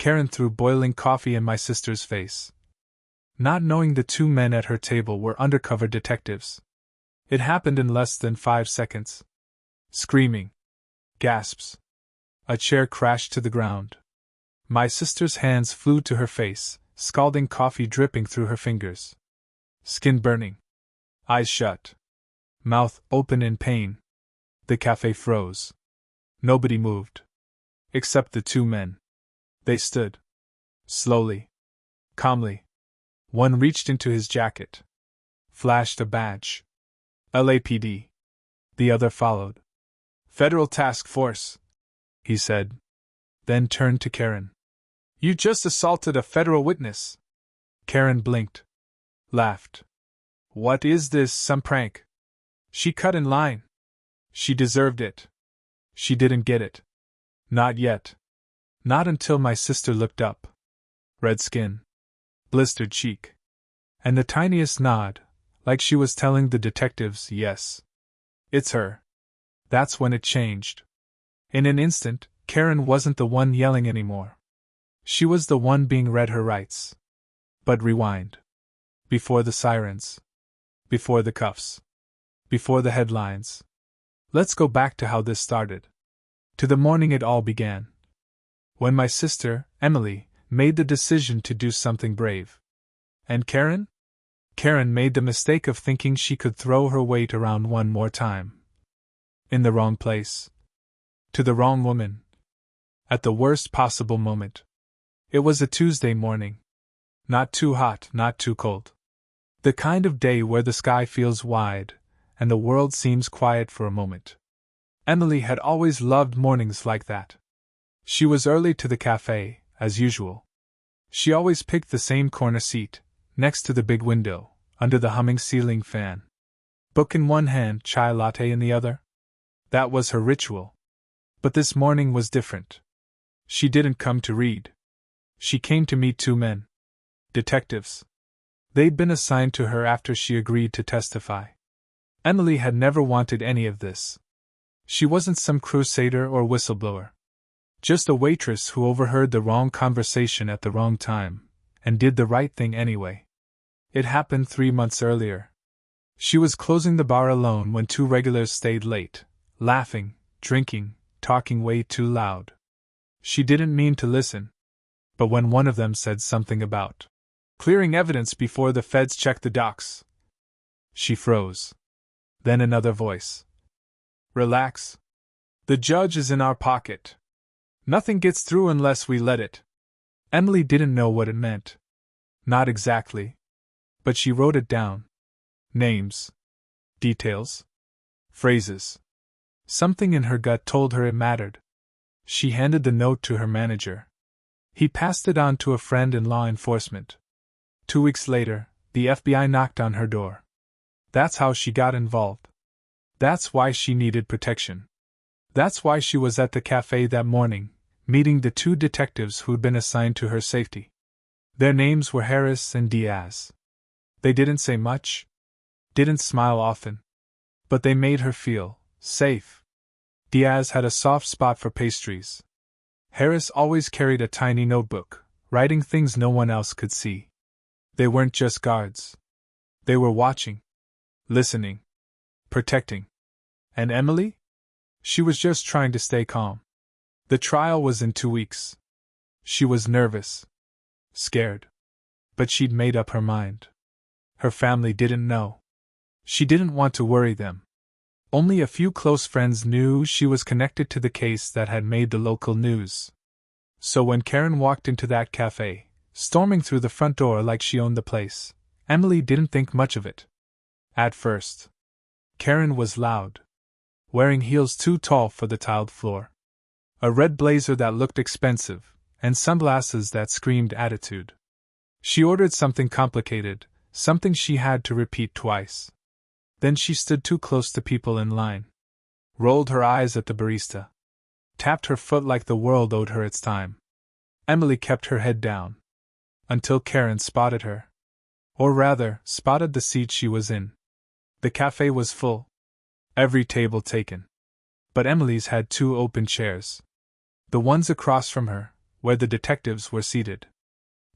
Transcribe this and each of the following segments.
Karen threw boiling coffee in my sister's face. Not knowing the two men at her table were undercover detectives. It happened in less than 5 seconds. Screaming. Gasps. A chair crashed to the ground. My sister's hands flew to her face, scalding coffee dripping through her fingers. Skin burning. Eyes shut. Mouth open in pain. The cafe froze. Nobody moved. Except the two men. They stood. Slowly. Calmly. One reached into his jacket. Flashed a badge. LAPD. The other followed. Federal Task Force, he said. Then turned to Karen. You just assaulted a federal witness. Karen blinked. Laughed. What is this, some prank? She cut in line. She deserved it. She didn't get it. Not yet. Not until my sister looked up. Red skin. Blistered cheek. And the tiniest nod, like she was telling the detectives, yes. It's her. That's when it changed. In an instant, Karen wasn't the one yelling anymore. She was the one being read her rights. But rewind. Before the sirens. Before the cuffs. Before the headlines. Let's go back to how this started. To the morning it all began. When my sister, Emily, made the decision to do something brave. And Karen? Karen made the mistake of thinking she could throw her weight around one more time. In the wrong place. To the wrong woman. At the worst possible moment. It was a Tuesday morning. Not too hot, not too cold. The kind of day where the sky feels wide, and the world seems quiet for a moment. Emily had always loved mornings like that. She was early to the café, as usual. She always picked the same corner seat, next to the big window, under the humming ceiling fan. Book in one hand, chai latte in the other. That was her ritual. But this morning was different. She didn't come to read. She came to meet two men. Detectives. They'd been assigned to her after she agreed to testify. Emily had never wanted any of this. She wasn't some crusader or whistleblower. Just a waitress who overheard the wrong conversation at the wrong time, and did the right thing anyway. It happened 3 months earlier. She was closing the bar alone when two regulars stayed late, laughing, drinking, talking way too loud. She didn't mean to listen. But when one of them said something about clearing evidence before the feds check the docs, she froze. Then another voice. Relax. The judge is in our pocket. Nothing gets through unless we let it. Emily didn't know what it meant. Not exactly. But she wrote it down. Names. Details. Phrases. Something in her gut told her it mattered. She handed the note to her manager. He passed it on to a friend in law enforcement. 2 weeks later, the FBI knocked on her door. That's how she got involved. That's why she needed protection. That's why she was at the cafe that morning, meeting the two detectives who'd been assigned to her safety. Their names were Harris and Diaz. They didn't say much, didn't smile often, but they made her feel safe. Diaz had a soft spot for pastries. Harris always carried a tiny notebook, writing things no one else could see. They weren't just guards. They were watching, listening, protecting. And Emily? She was just trying to stay calm. The trial was in 2 weeks. She was nervous, scared. But she'd made up her mind. Her family didn't know. She didn't want to worry them. Only a few close friends knew she was connected to the case that had made the local news. So when Karen walked into that cafe, storming through the front door like she owned the place, Emily didn't think much of it. At first. Karen was loud. Wearing heels too tall for the tiled floor. A red blazer that looked expensive, and sunglasses that screamed attitude. She ordered something complicated, something she had to repeat twice. Then she stood too close to people in line. Rolled her eyes at the barista. Tapped her foot like the world owed her its time. Emily kept her head down. Until Karen spotted her. Or rather, spotted the seat she was in. The cafe was full. Every table taken. But Emily's had 2 open chairs. The ones across from her, where the detectives were seated.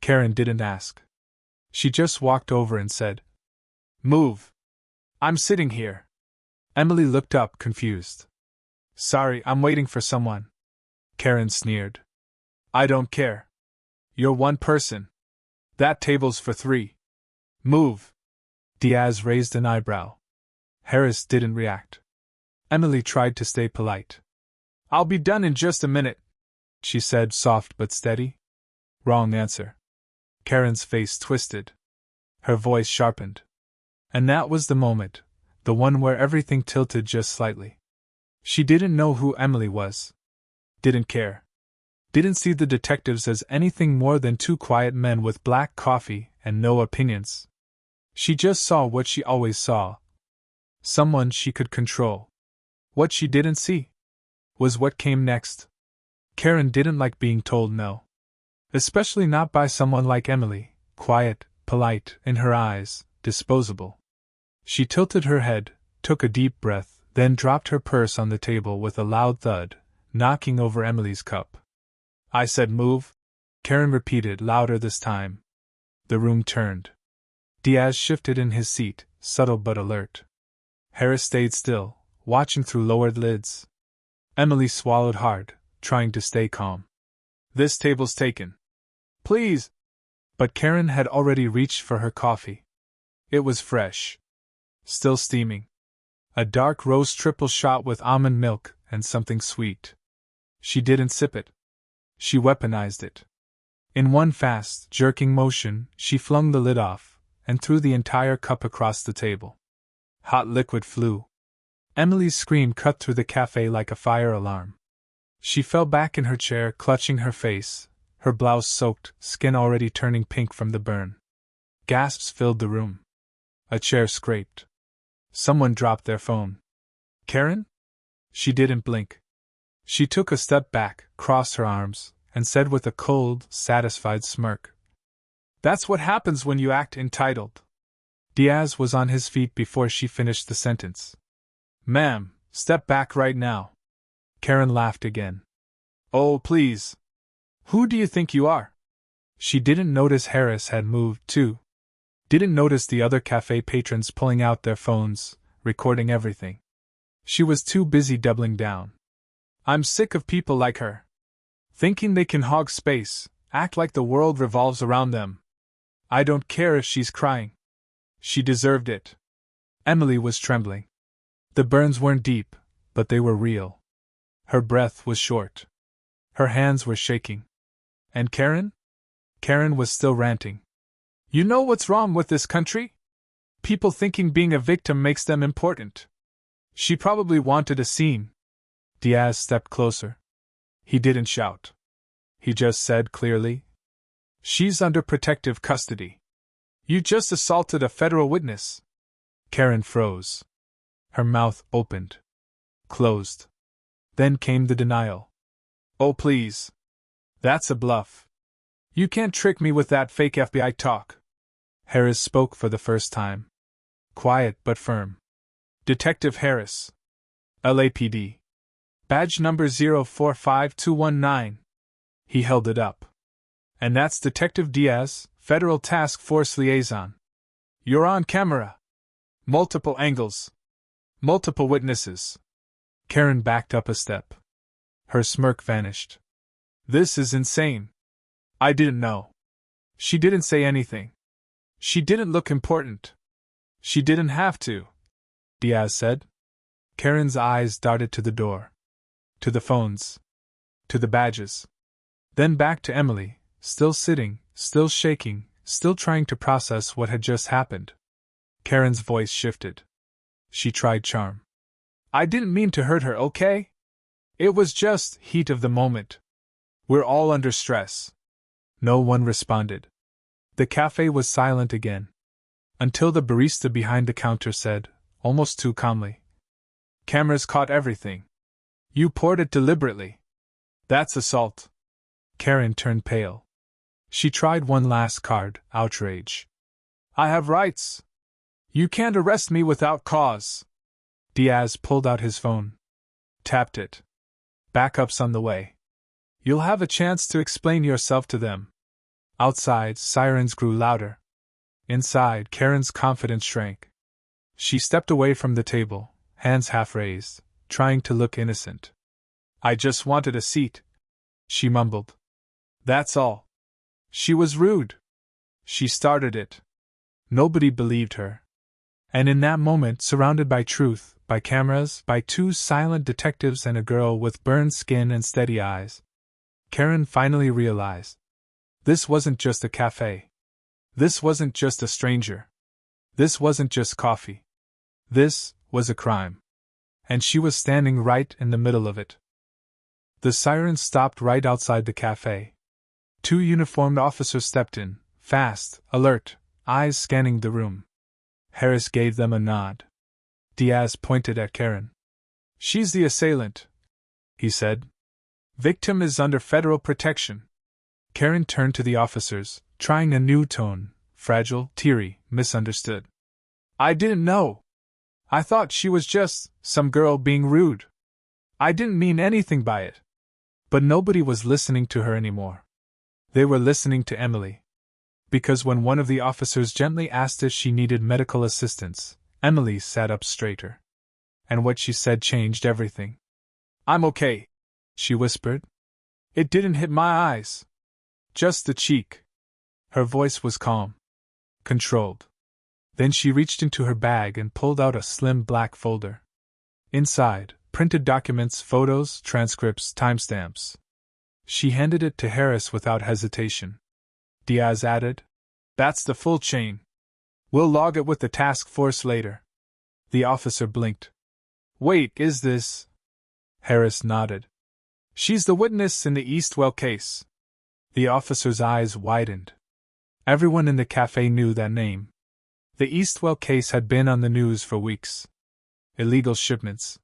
Karen didn't ask. She just walked over and said, "Move. I'm sitting here." Emily looked up, confused. "Sorry, I'm waiting for someone." Karen sneered. "I don't care. You're one person. That table's for 3. Move." Diaz raised an eyebrow. Harris didn't react. Emily tried to stay polite. "I'll be done in just a minute," she said, soft but steady. Wrong answer. Karen's face twisted. Her voice sharpened. And that was the moment, the one where everything tilted just slightly. She didn't know who Emily was. Didn't care. Didn't see the detectives as anything more than 2 quiet men with black coffee and no opinions. She just saw what she always saw. Someone she could control. What she didn't see was what came next. Karen didn't like being told no. Especially not by someone like Emily, quiet, polite, in her eyes, disposable. She tilted her head, took a deep breath, then dropped her purse on the table with a loud thud, knocking over Emily's cup. "I said move," Karen repeated, louder this time. The room turned. Diaz shifted in his seat, subtle but alert. Harris stayed still, watching through lowered lids. Emily swallowed hard, trying to stay calm. "This table's taken. Please." But Karen had already reached for her coffee. It was fresh. Still steaming. A dark roast triple shot with almond milk and something sweet. She didn't sip it. She weaponized it. In one fast, jerking motion, she flung the lid off and threw the entire cup across the table. Hot liquid flew. Emily's scream cut through the cafe like a fire alarm. She fell back in her chair, clutching her face, her blouse soaked, skin already turning pink from the burn. Gasps filled the room. A chair scraped. Someone dropped their phone. "Karen?" She didn't blink. She took a step back, crossed her arms, and said with a cold, satisfied smirk, "That's what happens when you act entitled." Diaz was on his feet before she finished the sentence. "Ma'am, step back right now." Karen laughed again. "Oh, please. Who do you think you are?" She didn't notice Harris had moved, too. Didn't notice the other cafe patrons pulling out their phones, recording everything. She was too busy doubling down. "I'm sick of people like her. Thinking they can hog space, act like the world revolves around them. I don't care if she's crying. She deserved it." Emily was trembling. The burns weren't deep, but they were real. Her breath was short. Her hands were shaking. And Karen? Karen was still ranting. "You know what's wrong with this country? People thinking being a victim makes them important." She probably wanted a scene. Diaz stepped closer. He didn't shout. He just said clearly, "She's under protective custody. You just assaulted a federal witness." Karen froze. Her mouth opened. Closed. Then came the denial. "Oh, please. That's a bluff. You can't trick me with that fake FBI talk." Harris spoke for the first time. Quiet but firm. "Detective Harris. LAPD. Badge number 045219. He held it up. "And that's Detective Diaz, Federal Task Force Liaison. You're on camera. Multiple angles. Multiple witnesses." Karen backed up a step. Her smirk vanished. "This is insane. I didn't know." She didn't say anything. She didn't look important. She didn't have to, Diaz said. Karen's eyes darted to the door. To the phones. To the badges. Then back to Emily, still sitting, still shaking, still trying to process what had just happened. Karen's voice shifted. She tried charm. "I didn't mean to hurt her, okay? It was just heat of the moment. We're all under stress." No one responded. The cafe was silent again. Until the barista behind the counter said, almost too calmly, "Cameras caught everything. You poured it deliberately. That's assault." Karen turned pale. She tried one last card, outrage. "I have rights. You can't arrest me without cause." Diaz pulled out his phone. Tapped it. "Backup's on the way. You'll have a chance to explain yourself to them. Outside, sirens grew louder. Inside, Karen's confidence shrank. She stepped away from the table, hands half raised, trying to look innocent. I just wanted a seat, she mumbled. That's all. She was rude. She started it. Nobody believed her. And in that moment, surrounded by truth, by cameras, by two silent detectives and a girl with burned skin and steady eyes, Karen finally realized. This wasn't just a cafe. This wasn't just a stranger. This wasn't just coffee. This was a crime. And she was standing right in the middle of it. The sirens stopped right outside the cafe. Two uniformed officers stepped in, fast, alert, eyes scanning the room. Harris gave them a nod. Diaz pointed at Karen. She's the assailant, he said. Victim is under federal protection. Karen turned to the officers, trying a new tone, fragile, teary, misunderstood. I didn't know. I thought she was just some girl being rude. I didn't mean anything by it. But nobody was listening to her anymore. They were listening to Emily. Because when one of the officers gently asked if she needed medical assistance, Emily sat up straighter. And what she said changed everything. I'm okay, she whispered. It didn't hit my eyes. Just the cheek. Her voice was calm. Controlled. Then she reached into her bag and pulled out a slim black folder. Inside, printed documents, photos, transcripts, timestamps. She handed it to Harris without hesitation. Diaz added, That's the full chain. We'll log it with the task force later. The officer blinked. Wait, is this? Harris nodded. She's the witness in the Eastwell case. The officer's eyes widened. Everyone in the cafe knew that name. The Eastwell case had been on the news for weeks. Illegal shipments.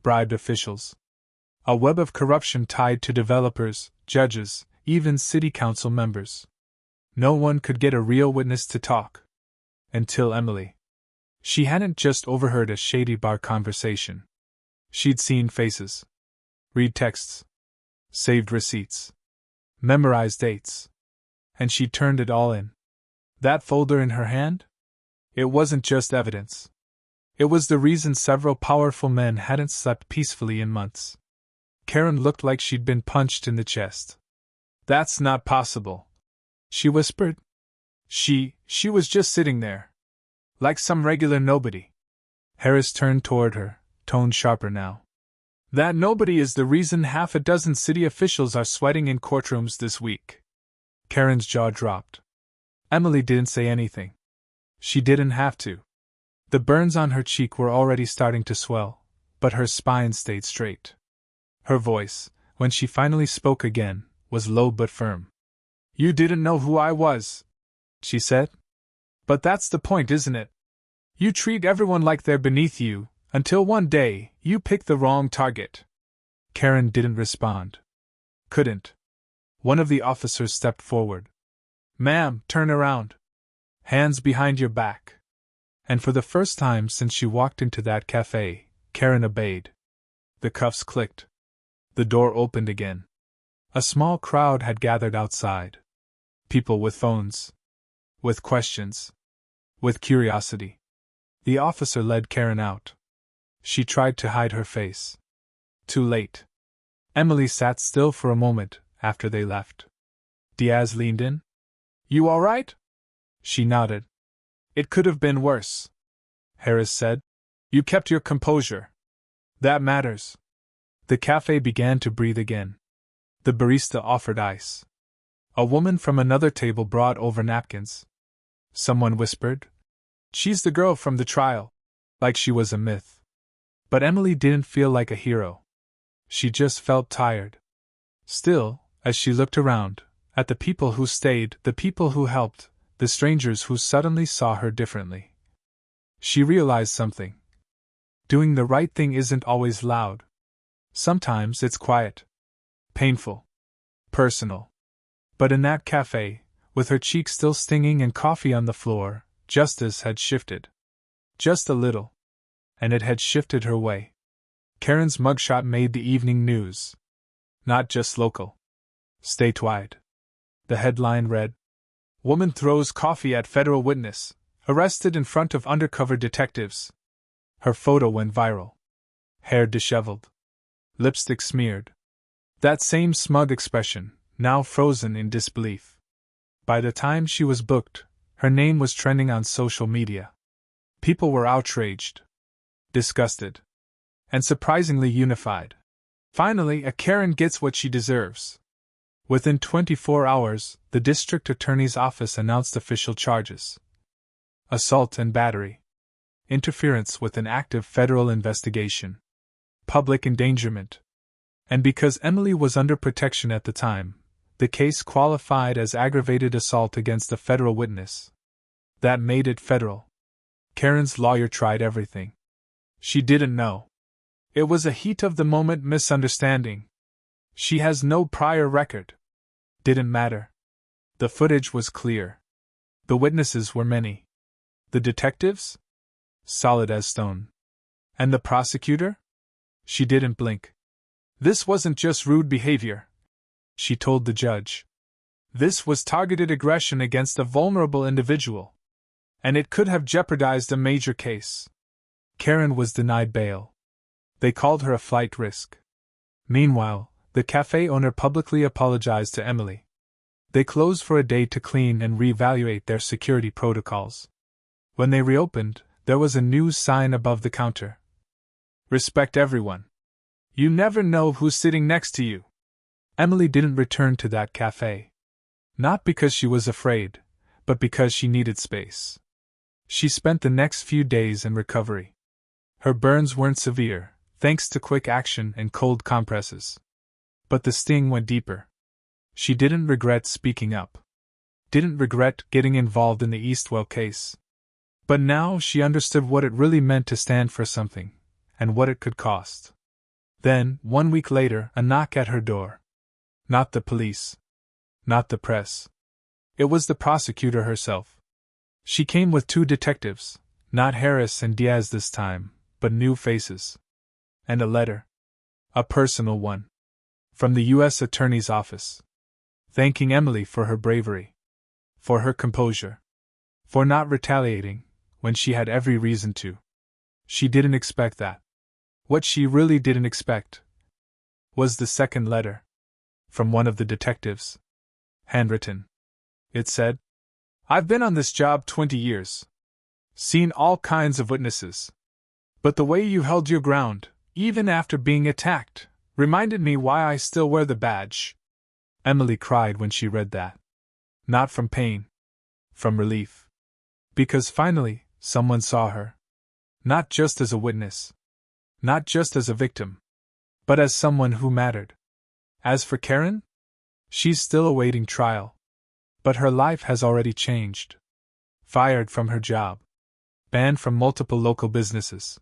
Bribed officials. A web of corruption tied to developers, judges, even city council members. No one could get a real witness to talk. Until Emily. She hadn't just overheard a shady bar conversation. She'd seen faces. Read texts. Saved receipts. Memorized dates. And she turned it all in. That folder in her hand? It wasn't just evidence. It was the reason several powerful men hadn't slept peacefully in months. Karen looked like she'd been punched in the chest. That's not possible, she whispered. She was just sitting there. Like some regular nobody. Harris turned toward her, tone sharper now. That nobody is the reason half a dozen city officials are sweating in courtrooms this week. Karen's jaw dropped. Emily didn't say anything. She didn't have to. The burns on her cheek were already starting to swell, but her spine stayed straight. Her voice, when she finally spoke again, was low but firm. You didn't know who I was, she said. But that's the point, isn't it? You treat everyone like they're beneath you, until one day, you pick the wrong target. Karen didn't respond. Couldn't. One of the officers stepped forward. Ma'am, turn around. Hands behind your back. And for the first time since she walked into that cafe, Karen obeyed. The cuffs clicked. The door opened again. A small crowd had gathered outside. People with phones. With questions. With curiosity. The officer led Karen out. She tried to hide her face. Too late. Emily sat still for a moment after they left. Diaz leaned in. You all right? She nodded. It could have been worse, Harris said. You kept your composure. That matters. The cafe began to breathe again. The barista offered ice. A woman from another table brought over napkins. Someone whispered, She's the girl from the trial. Like she was a myth. But Emily didn't feel like a hero. She just felt tired. Still, as she looked around, at the people who stayed, the people who helped, the strangers who suddenly saw her differently, she realized something. Doing the right thing isn't always loud. Sometimes it's quiet. Painful. Personal. But in that cafe, with her cheeks still stinging and coffee on the floor, justice had shifted. Just a little. And it had shifted her way. Karen's mugshot made the evening news. Not just local. Statewide. The headline read, "Woman throws coffee at federal witness, arrested in front of undercover detectives." Her photo went viral. Hair disheveled. Lipstick smeared. That same smug expression, now frozen in disbelief. By the time she was booked, her name was trending on social media. People were outraged, disgusted, and surprisingly unified. Finally, a Karen gets what she deserves. Within 24 hours, the district attorney's office announced official charges: assault and battery, interference with an active federal investigation, public endangerment. And because Emily was under protection at the time, the case qualified as aggravated assault against a federal witness. That made it federal. Karen's lawyer tried everything. She didn't know. It was a heat-of-the-moment misunderstanding. She has no prior record. Didn't matter. The footage was clear. The witnesses were many. The detectives? Solid as stone. And the prosecutor? She didn't blink. This wasn't just rude behavior, she told the judge. This was targeted aggression against a vulnerable individual. And it could have jeopardized a major case. Karen was denied bail. They called her a flight risk. Meanwhile, the cafe owner publicly apologized to Emily. They closed for a day to clean and reevaluate their security protocols. When they reopened, there was a news sign above the counter. Respect everyone. You never know who's sitting next to you. Emily didn't return to that cafe. Not because she was afraid, but because she needed space. She spent the next few days in recovery. Her burns weren't severe, thanks to quick action and cold compresses. But the sting went deeper. She didn't regret speaking up. Didn't regret getting involved in the Eastwell case. But now she understood what it really meant to stand for something, and what it could cost. Then, 1 week later, a knock at her door. Not the police. Not the press. It was the prosecutor herself. She came with 2 detectives, not Harris and Diaz this time, but new faces. And a letter. A personal one. From the U.S. Attorney's Office. Thanking Emily for her bravery. For her composure. For not retaliating, when she had every reason to. She didn't expect that. What she really didn't expect was the second letter. From one of the detectives. Handwritten. It said, "I've been on this job 20 years. Seen all kinds of witnesses. But the way you held your ground, even after being attacked, reminded me why I still wear the badge." Emily cried when she read that. Not from pain. From relief. Because finally, someone saw her. Not just as a witness. Not just as a victim. But as someone who mattered. As for Karen? She's still awaiting trial. But her life has already changed. Fired from her job. Banned from multiple local businesses.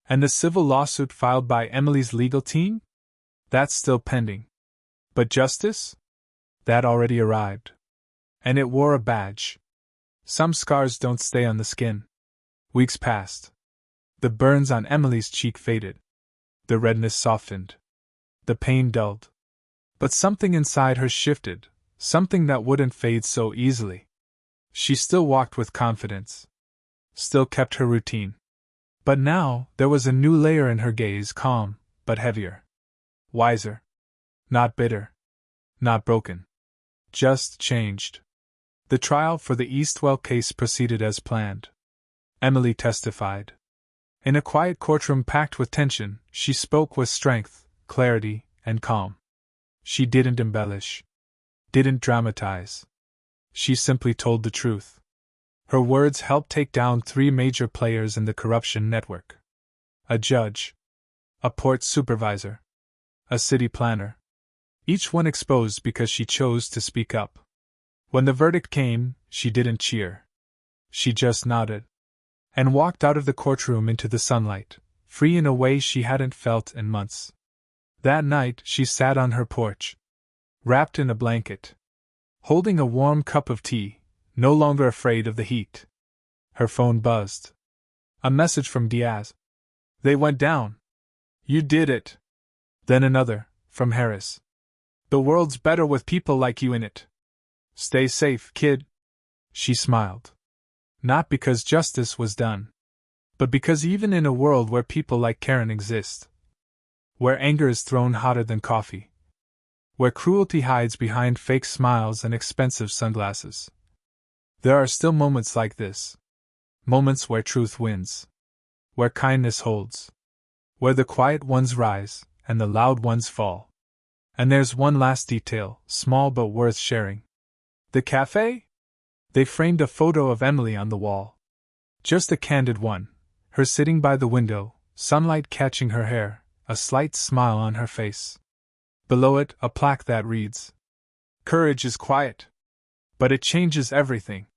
And the civil lawsuit filed by Emily's legal team? That's still pending. But justice? That already arrived. And it wore a badge. Some scars don't stay on the skin. Weeks passed. The burns on Emily's cheek faded. The redness softened. The pain dulled. But something inside her shifted, something that wouldn't fade so easily. She still walked with confidence. Still kept her routine. But now, there was a new layer in her gaze, calm, but heavier. Wiser. Not bitter. Not broken. Just changed. The trial for the Eastwell case proceeded as planned. Emily testified. In a quiet courtroom packed with tension, she spoke with strength, clarity, and calm. She didn't embellish. Didn't dramatize. She simply told the truth. Her words helped take down 3 major players in the corruption network. A judge. A port supervisor. A city planner. Each one exposed because she chose to speak up. When the verdict came, she didn't cheer. She just nodded. And walked out of the courtroom into the sunlight, free in a way she hadn't felt in months. That night she sat on her porch, wrapped in a blanket, holding a warm cup of tea, no longer afraid of the heat. Her phone buzzed. A message from Diaz. "They went down. You did it." Then another, from Harris. The world's better with people like you in it. Stay safe, kid. She smiled. Not because justice was done, but because even in a world where people like Karen exist, where anger is thrown hotter than coffee, where cruelty hides behind fake smiles and expensive sunglasses, there are still moments like this. Moments where truth wins, where kindness holds, where the quiet ones rise and the loud ones fall. And there's one last detail, small but worth sharing. The café? They framed a photo of Emily on the wall. Just a candid one, her sitting by the window, sunlight catching her hair, a slight smile on her face. Below it, a plaque that reads, "Courage is quiet, but it changes everything."